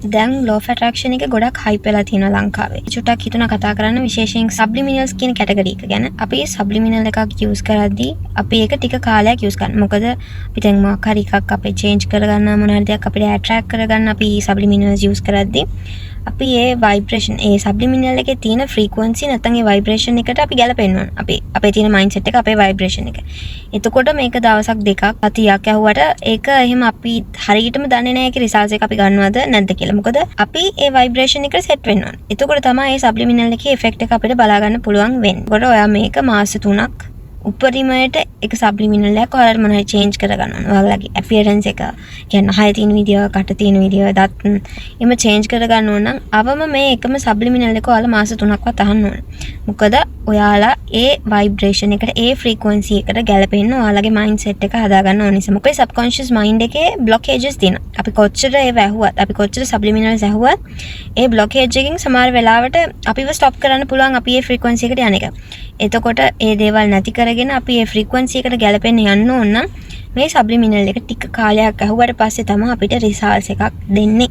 දැන් law of attraction එක ගොඩක් hype වෙලා තියෙනවා ලංකාවේ. චුට්ටක් හිතුණා කතා කරන්න විශේෂයෙන් subliminals කියන category එක ගැන. අපි subliminal එකක් use කරද්දී අපි ඒක ටික කාලයක් use කරනවා. මොකද අපි දැන් මොකක් හරි එකක් අපේ change කරගන්න මොන හරි දෙයක් අපිට attract කරගන්න අපි subliminals use කරද්දී අපි ඒ vibration ඒ subliminal එකේ තියෙන frequency නැත්නම් ඒ vibration එකට අපි ගැලපෙන්න ඕන. අපේ තියෙන mindset එක අපේ vibration එක. එතකොට මේක දවසක් දෙකක් අතියක් ඇහුවට ඒක එහෙම අපි හරියටම දන්නේ නැහැ ඒකේ results එක අපි ගන්නවද නැද්ද කියලා. මොකද අපි ඒ vibration එකට set වෙන්න ඕන. එතකොට තමයි මේ subliminal එකේ effect එක අපිට බලා ගන්න පුළුවන් වෙන්නේ. ඒකට ඔයා මේක මාස 3ක් උපරිමයට එක subliminal එකක් ඔයාලට මොනවද change කරගන්න ඕන. ඔයාලගේ appearance එක කියන්නේ හය තියෙන විදිය, කට තියෙන විදිය, දත් එම change කරගන්න ඕන නම් අවම මේ එකම subliminal එක ඔයාලා මාස 3ක්වත් අහන්න ඕන. මොකද ඔයාලා ඒ vibration එකට ඒ frequency එකට ගැලපෙන්න ඔයාලගේ mindset එක හදාගන්න ඕන නිසා. මොකද subconscious mind එකේ blockages තියෙනවා. අපි කොච්චර ඒව ඇහුවත්, අපි කොච්චර subliminals ඇහුවත් ඒ blockage එකකින් සමහර වෙලාවට අපිව stop කරන්න පුළුවන් අපි ඒ frequency එකට යන එක. එතකොට ඒ දේවල් නැති කරගෙන අපි ඒ frequency එකට ගැලපෙන්න යන්න ඕන නම් මේ subliminal එක ටික කාලයක් ඇහුවට පස්සේ තමයි අපිට results එකක් දෙන්නේ.